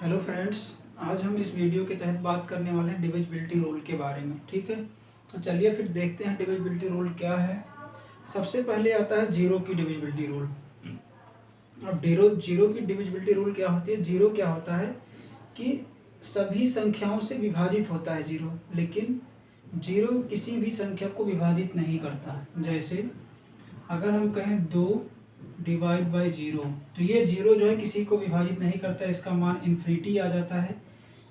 Hello friends. आज हम इस वीडियो के तहत बात करने वाले हैं डिविजिबिलिटी रूल के बारे में। ठीक है, तो चलिए फिर देखते हैं डिविजिबिलिटी रूल क्या है। सबसे पहले आता है जीरो की डिविजिबिलिटी रूल। अब जीरो की डिविजिबिलिटी रूल क्या होती है। जीरो क्या होता है कि सभी संख्याओं से विभाजित होता है जीरो, लेकिन जीरो किसी भी संख्या को विभाजित नहीं करता। जैसे अगर हम कहें 2 डिवाइड बाई जीरो, तो ये जीरो जो है किसी को विभाजित नहीं करता, इसका मान इन्फिनिटी आ जाता है।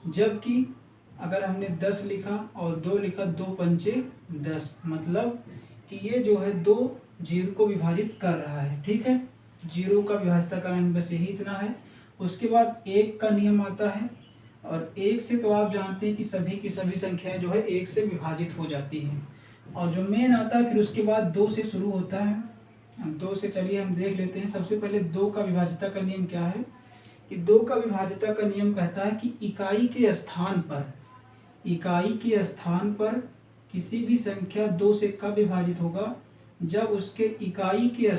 जबकि अगर हमने 10 लिखा और 2 लिखा, 2 पंचे 10, मतलब कि ये जो है 2 जीरो को विभाजित कर रहा है। ठीक है, जीरो का विभाज्यता का नियम बस यही इतना है। उसके बाद एक का नियम आता है, और एक से तो आप जानते हैं कि सभी की सभी संख्याएं जो है एक से विभाजित हो जाती हैं। और जो मेन आता है फिर उसके बाद 2 से शुरू होता है। अब 2 से चलिए हम देख लेते हैं। सबसे पहले 2 का विभाज्यता का नियम क्या है कि 2 का विभाज्यता का नियम कहता है कि इकाई के स्थान पर किसी भी संख्या 2 से कब विभाजित होगा, जब उसके इकाई के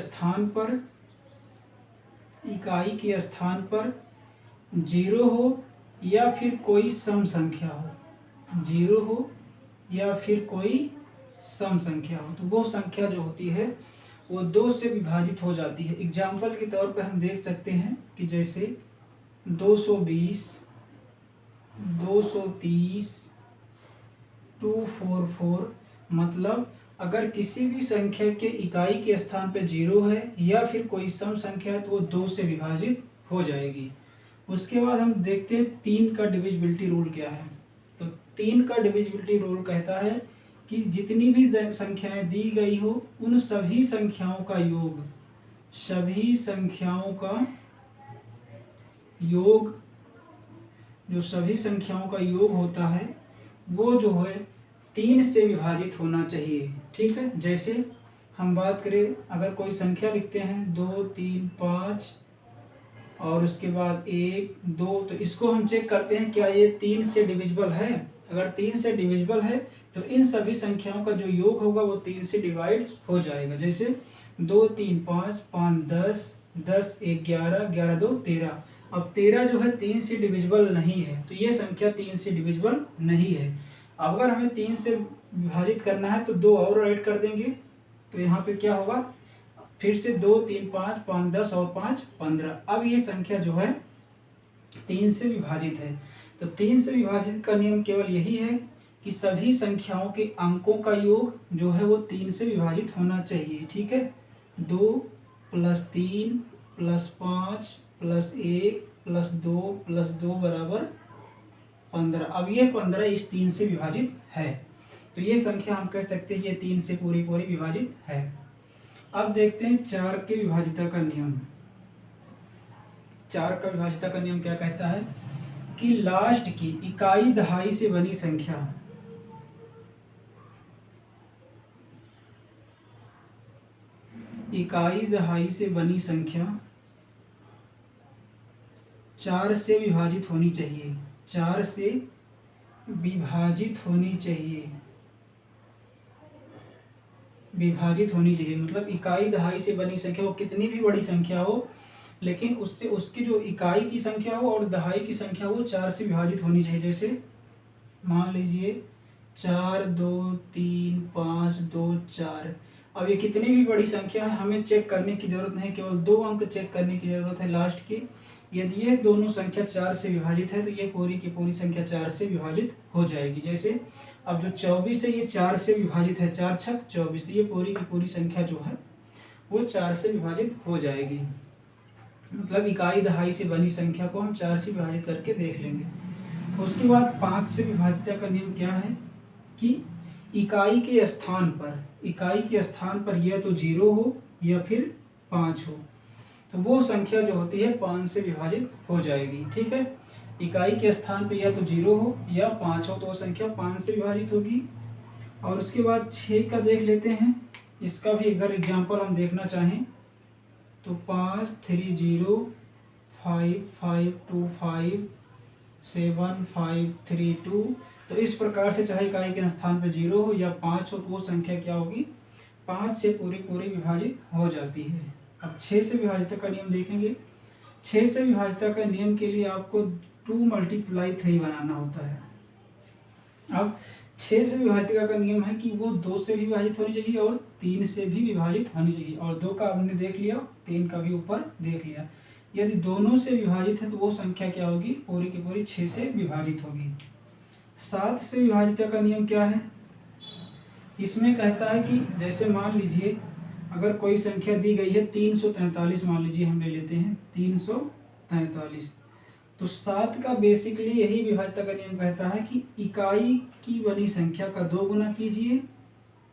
स्थान पर जीरो हो या फिर कोई सम संख्या हो। जीरो हो या फिर कोई सम संख्या हो, तो वो संख्या जो होती है वो 2 से विभाजित हो जाती है। एग्जाम्पल के तौर पे हम देख सकते हैं कि जैसे 220, 230, 244, मतलब अगर किसी भी संख्या के इकाई के स्थान पे जीरो है या फिर कोई सम संख्या है तो वो 2 से विभाजित हो जाएगी। उसके बाद हम देखते हैं 3 का डिविजिबिलिटी रूल क्या है। तो 3 का डिविजिबिलिटी रूल कहता है कि जितनी भी संख्याएं दी गई हो उन सभी संख्याओं का योग, जो सभी संख्याओं का योग होता है वो जो है 3 से विभाजित होना चाहिए। ठीक है, जैसे हम बात करें, अगर कोई संख्या लिखते हैं 2, 3, 5 और उसके बाद 1, 2, तो इसको हम चेक करते हैं क्या ये 3 से डिविजिबल है। अगर 3 से डिविजिबल है तो इन सभी संख्याओं का जो योग होगा वो 3 से डिवाइड हो जाएगा। जैसे 2, 3, 5, 5, 10, 10, 1, 11, 11, 2, 13। अब 13 जो है 3 से डिविजिबल नहीं है, तो ये संख्या 3 से डिविजिबल नहीं है। अब अगर हमें 3 से विभाजित करना है तो 2 और ऐड कर देंगे, तो यहाँ पे क्या होगा, फिर से 2, 3, 5, 5, 10 और 5, 15। अब ये संख्या जो है 3 से विभाजित है। तो 3 से विभाजित का नियम केवल यही है कि सभी संख्याओं के अंकों का योग जो है वो 3 से विभाजित होना चाहिए। ठीक है, 2 + 3 + 5 + 1 + 2 बराबर 15। अब ये 15 इस 3 से विभाजित है, तो ये संख्या हम कह सकते हैं ये 3 से पूरी विभाजित है। अब देखते हैं 4 के विभाजिता का नियम। 4 का विभाजिता का नियम क्या कहता है कि लास्ट की इकाई दहाई से बनी संख्या, इकाई दहाई से बनी संख्या 4 से विभाजित होनी चाहिए। 4 से विभाजित होनी चाहिए, मतलब इकाई दहाई से बनी संख्या वो कितनी भी बड़ी संख्या हो, लेकिन उससे उसकी जो इकाई की संख्या हो और दहाई की संख्या वो 4 से विभाजित होनी चाहिए। जैसे मान लीजिए 4, 2, 3, 5, 2, 4। अब ये कितनी भी बड़ी संख्या है हमें चेक करने की जरूरत नहीं, केवल 2 अंक चेक करने की जरूरत है लास्ट की। यदि ये दोनों संख्या 4 से विभाजित है तो ये पूरी की पूरी संख्या 4 से विभाजित हो जाएगी। जैसे अब जो 24 है ये 4 से विभाजित है, 4 छक 24, तो ये पूरी की पूरी संख्या जो है वो 4 से विभाजित हो जाएगी। मतलब इकाई दहाई से बनी संख्या को हम 4 से विभाजित करके देख लेंगे। उसके बाद 5 से विभाजिता का नियम क्या है कि इकाई के स्थान पर या तो 0 हो या फिर 5 हो, तो वो संख्या जो होती है 5 से विभाजित हो जाएगी। ठीक है, इकाई के स्थान पे या तो 0 हो या 5 हो तो वो संख्या 5 से विभाजित होगी। और उसके बाद 6 का देख लेते हैं। इसका भी अगर एग्जाम्पल हम देखना चाहें तो 5, 3, 0, 5, 5, 2, 5, 7, 5, 3, 2। तो इस प्रकार से चाहे इकाई के स्थान पे 0 हो या 5 हो तो वो संख्या क्या होगी, 5 से पूरी विभाजित हो जाती है। अब 6 से विभाजिता का नियम देखेंगे। 6 से विभाजिता का नियम के लिए आपको 2 मल्टीप्लाई 3 बनाना होता है। अब 6 से विभाजित का नियम है कि वो 2 से भी विभाजित होनी चाहिए और 3 से भी विभाजित होनी चाहिए, और 2 का हमने देख लिया, 3 का भी ऊपर देख लिया। यदि दोनों से विभाजित है तो वो संख्या क्या होगी, पूरी की पूरी 6 से विभाजित होगी। 7 से विभाजित का नियम क्या है, इसमें कहता है कि जैसे मान लीजिए अगर कोई संख्या दी गई है 343, मान लीजिए हम ले लेते हैं 343, तो 7 का बेसिकली यही विभाज्यता का नियम कहता है कि इकाई की बनी संख्या का 2 गुना कीजिए,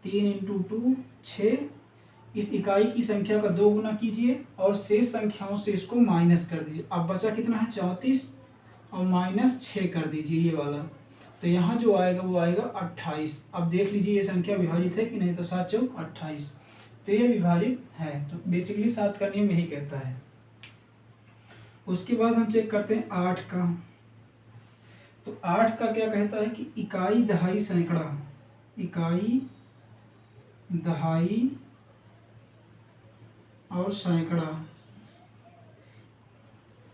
3 इंटू 2 6, इस इकाई की संख्या का 2 गुना कीजिए और शेष संख्याओं से इसको माइनस कर दीजिए। अब बचा कितना है 34 और माइनस 6 कर दीजिए ये वाला, तो यहाँ जो आएगा वो आएगा 28। अब देख लीजिए ये संख्या विभाजित है कि नहीं, तो 7 चौक 28, तो ये विभाजित है। तो बेसिकली 7 का नियम यही कहता है। उसके बाद हम चेक करते हैं 8 का। तो 8 का क्या कहता है कि इकाई दहाई सैकड़ा, इकाई दहाई और सैकड़ा,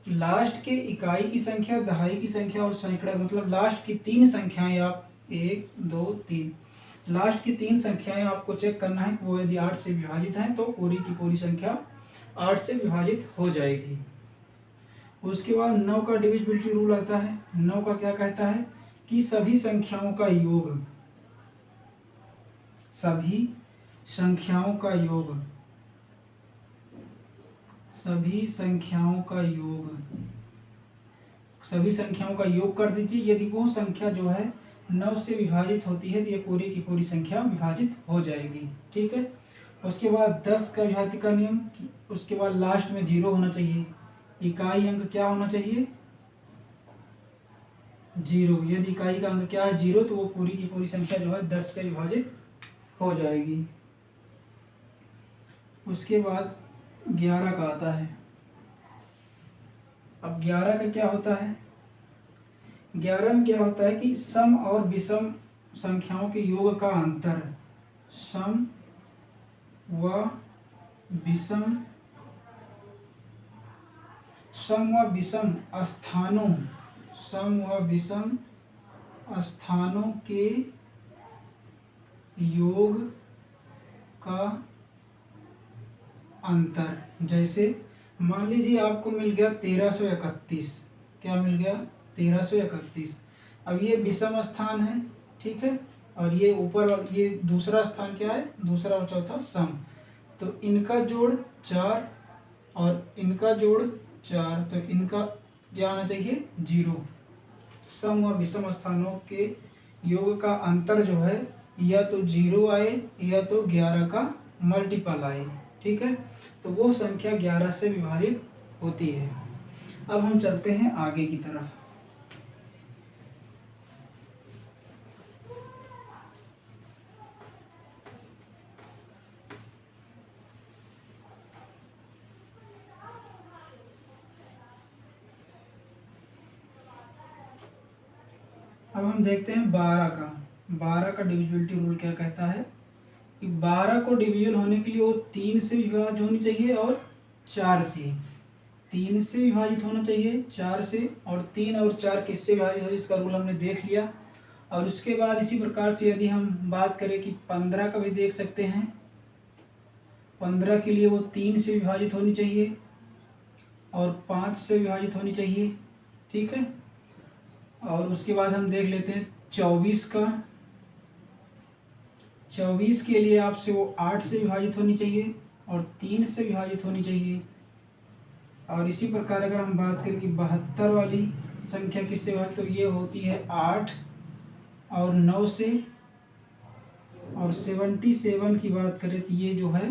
लास्ट के इकाई की संख्या, दहाई की संख्या और सैकड़ा, मतलब लास्ट की 3 संख्याएं, आप 1 2 3, लास्ट की 3 संख्याएं आपको चेक करना है। वो यदि 8 से विभाजित हैं तो पूरी की पूरी संख्या 8 से विभाजित हो जाएगी। उसके बाद 9 का डिविजिबिलिटी रूल आता है। 9 का क्या कहता है कि सभी संख्याओं का योग, सभी संख्याओं का योग, सभी संख्याओं का योग, सभी संख्याओं का योग कर दीजिए। यदि वो संख्या जो है 9 से विभाजित होती है तो ये पूरी की पूरी संख्या विभाजित हो जाएगी। ठीक है। उसके बाद 10 का विभाज्यता का नियम, उसके बाद लास्ट में 0 होना चाहिए, इकाई अंक क्या होना चाहिए 0। यदि इकाई का अंक क्या है 0 तो वो पूरी की पूरी संख्या जो है 10 से विभाजित हो जाएगी। उसके बाद 11 का आता है। अब 11 का क्या होता है, 11 में क्या होता है कि सम और विषम संख्याओं के योग का अंतर, सम व विषम, सम व विषम स्थानों, सम व विषम स्थानों के योग का अंतर। जैसे मान लीजिए आपको मिल गया 1331, क्या मिल गया 1331। अब ये विषम स्थान है, ठीक है, और ये ऊपर ये दूसरा स्थान क्या है, दूसरा और चौथा सम, तो इनका जोड़ 4 और इनका जोड़ 4, तो इनका क्या आना चाहिए 0। सम व विषम स्थानों के योग का अंतर जो है या तो 0 आए या तो 11 का मल्टीपल आए। ठीक है, तो वो संख्या 11 से विभाजित होती है। अब हम चलते हैं आगे की तरफ। अब हम देखते हैं 12 का। 12 का डिविजिबिलिटी रूल क्या कहता है कि 12 को डिविजन होने के लिए वो 3 से विभाजित होनी चाहिए और 4 से, 3 से विभाजित होना चाहिए 4 से, और 3 और 4 किससे विभाजित हो इसका रूल हमने देख लिया। और उसके बाद इसी प्रकार से यदि हम बात करें कि 15 का भी देख सकते हैं, 15 के लिए वो 3 से विभाजित होनी चाहिए और 5 से विभाजित होनी चाहिए। ठीक है, और उसके बाद हम देख लेते हैं 24 का। 24 के लिए आपसे वो 8 से विभाजित होनी चाहिए और 3 से विभाजित होनी चाहिए। और इसी प्रकार अगर हम बात करें कि 72 वाली संख्या किससे विभाजित, तो ये होती है 8 और 9 से। और 77 की बात करें तो ये जो है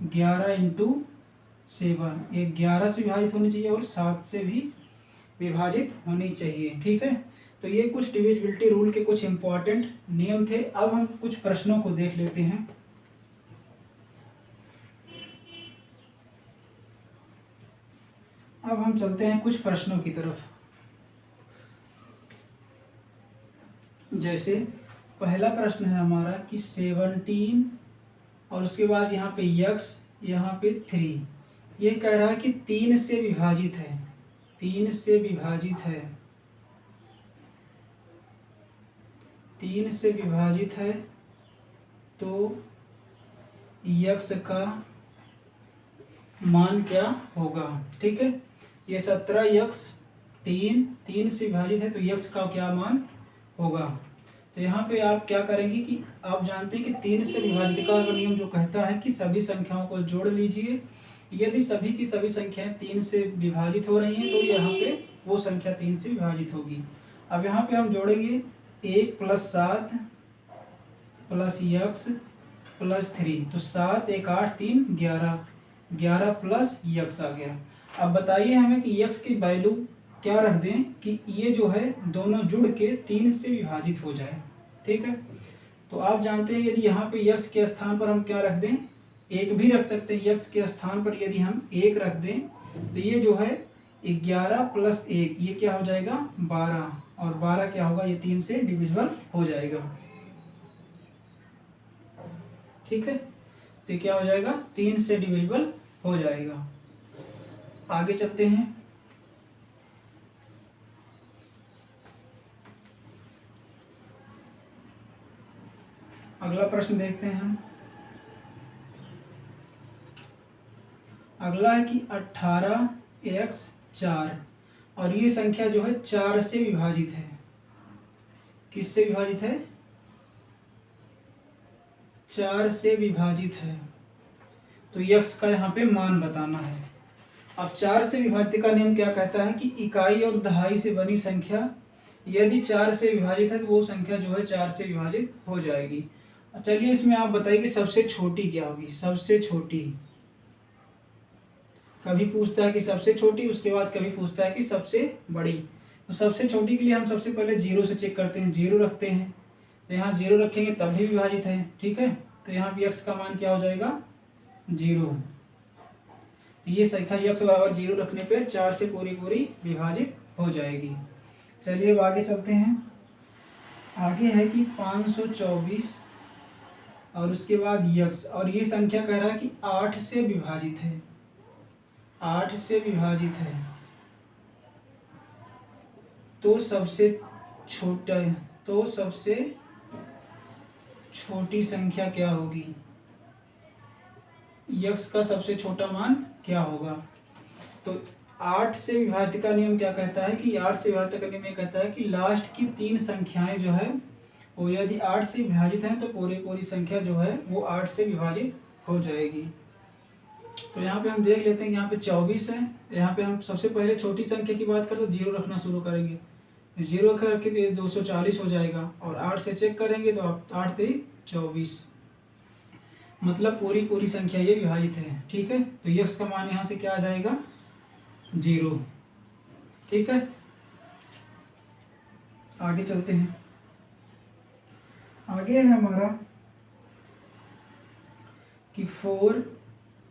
11 इंटू 7, ये 11 से विभाजित होनी चाहिए और 7 से भी विभाजित होनी चाहिए। ठीक है, तो ये कुछ डिविजिबिलिटी रूल के कुछ इंपॉर्टेंट नियम थे। अब हम कुछ प्रश्नों को देख लेते हैं। अब हम चलते हैं कुछ प्रश्नों की तरफ। जैसे पहला प्रश्न है हमारा कि 17 और उसके बाद यहाँ पे x, यहाँ पे 3, ये कह रहा है कि 3 से विभाजित है, 3 से विभाजित है, 3 से विभाजित है तो यक्स का मान क्या होगा। ठीक है, ये 17 यक्स 3 से विभाजित है तो यक्स का क्या मान होगा। तो यहाँ पे आप क्या करेंगे कि आप जानते हैं कि 3 से विभाजित का नियम जो कहता है कि सभी संख्याओं को जोड़ लीजिए। यदि सभी की सभी संख्याएं 3 से विभाजित हो रही हैं तो यहाँ पे वो संख्या 3 से विभाजित होगी। अब यहाँ पे हम जोड़ेंगे 1 + 7 + यक्स + 3, तो 7 1 8 3 11, 11 प्लस यक्स आ गया। अब बताइए हमें कि यक्स की वैल्यू क्या रख दें कि ये जो है दोनों जुड़ के 3 से विभाजित हो जाए। ठीक है, तो आप जानते हैं यदि यहाँ पे यक्स के स्थान पर हम क्या रख दें, 1 भी रख सकते हैं। यक्स के स्थान पर यदि हम 1 रख दें तो ये जो है 11 + 1 ये क्या हो जाएगा 12, और 12 क्या होगा, ये 3 से डिविजिबल हो जाएगा। ठीक है, तो क्या हो जाएगा 3 से डिविजिबल हो जाएगा। आगे चलते हैं। अगला प्रश्न देखते हैं हम। अगला है कि 18x 4, और ये संख्या जो है 4 से विभाजित है। किससे विभाजित है, 4 से विभाजित है, तो यक्स का यहाँ पे मान बताना है। अब 4 से विभाजित का नियम क्या कहता है कि इकाई और दहाई से बनी संख्या यदि 4 से विभाजित है तो वो संख्या जो है 4 से विभाजित हो जाएगी। चलिए इसमें आप बताइए कि सबसे छोटी क्या होगी। सबसे छोटी कभी पूछता है कि सबसे छोटी, उसके बाद कभी पूछता है कि सबसे बड़ी। तो सबसे छोटी के लिए हम सबसे पहले 0 से चेक करते हैं, 0 रखते हैं, तो यहाँ 0 रखेंगे तब भी विभाजित है। ठीक है, तो यहाँ पे यक्स का मान क्या हो जाएगा 0। तो ये संख्या यक्स बराबर 0 रखने पर 4 से पूरी विभाजित हो जाएगी। चलिए अब आगे चलते हैं। आगे है कि 524 और उसके बाद यक्स, और ये संख्या कह रहा है कि 8 से विभाजित है, 8 से विभाजित है, तो सबसे छोटी संख्या क्या होगी, यक्स का सबसे छोटा मान क्या होगा। तो 8 से विभाजित का नियम क्या कहता है कि 8 से विभाजित का नियम ये कहता है कि लास्ट की 3 संख्याएं जो है वो यदि 8 से विभाजित हैं तो पूरी संख्या जो है वो 8 से विभाजित हो जाएगी। तो यहाँ पे हम देख लेते हैं कि यहाँ पे 24 है। यहाँ पे हम सबसे पहले छोटी संख्या की बात करें तो 0 रखना शुरू करेंगे, 0 रख के तो 240 हो जाएगा, और 8 से चेक करेंगे तो आप 8 से 24, मतलब पूरी संख्या ये विभाजित है। ठीक है, तो यक्स का मान यहाँ से क्या आ जाएगा 0। ठीक है, आगे चलते हैं। आगे है हमारा कि 4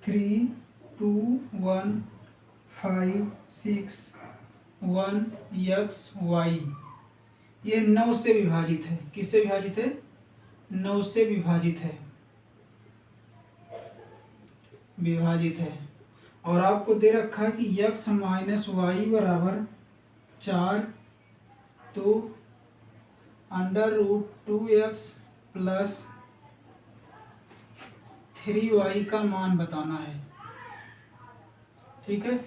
3 2 1 5 6 1 यक्स वाई, ये 9 से विभाजित है। किससे विभाजित है, 9 से विभाजित है, और आपको दे रखा है कि यक्स माइनस वाई बराबर 4, तो √2x + 3y का मान बताना है। ठीक है,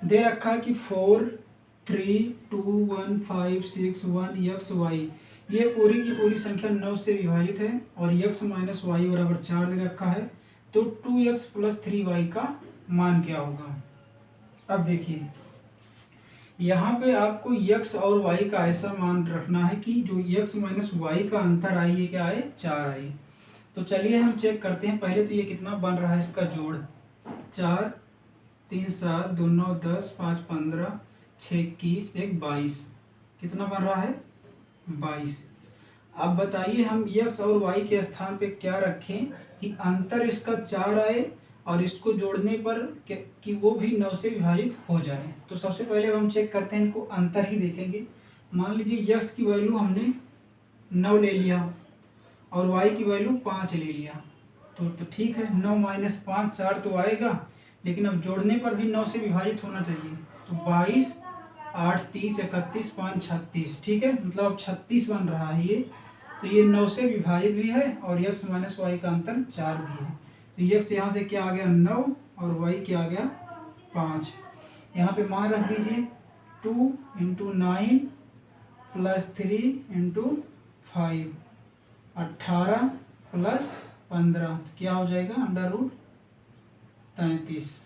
दे रखा है कि 4 3 2 1 5 6 1 यक्स वाई, ये पूरी की पूरी संख्या 9 से विभाजित है, और यक्स माइनस वाई बराबर 4 दे रखा है, तो 2x + 3y का मान क्या होगा। अब देखिए यहाँ पे आपको यक्स और वाई का ऐसा मान रखना है कि जो यक्स माइनस वाई का अंतर आई ये क्या आए 4 आई। तो चलिए हम चेक करते हैं। पहले तो ये कितना बन रहा है इसका जोड़, 4 3 7 2 9 10 5 15 6 21 1 22, कितना बन रहा है 22। अब बताइए हम यक्स और वाई के स्थान पे क्या रखें कि अंतर इसका 4 आए और इसको जोड़ने पर कि वो भी 9 से विभाजित हो जाए। तो सबसे पहले हम चेक करते हैं, इनको अंतर ही देखेंगे। मान लीजिए यक्स की वैल्यू हमने 9 ले लिया और वाई की वैल्यू 5 ले लिया, तो ठीक है, 9 - 5 4 तो आएगा, लेकिन अब जोड़ने पर भी 9 से विभाजित होना चाहिए, तो 22 8 30 31 5 36, ठीक है, मतलब अब 36 बन रहा है ये। तो ये 9 से विभाजित भी है और x माइनस वाई का अंतर 4 भी है। तो x यहाँ से क्या आ गया 9 और y क्या आ गया 5। यहाँ पे मान रख दीजिए 2 × 9 + 3 × 5, 18 + 15, तो क्या हो जाएगा √33,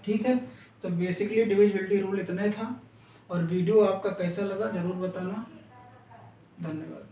ठीक है। तो बेसिकली डिविजिबिलिटी रूल इतना ही था। और वीडियो आपका कैसा लगा ज़रूर बताना। धन्यवाद।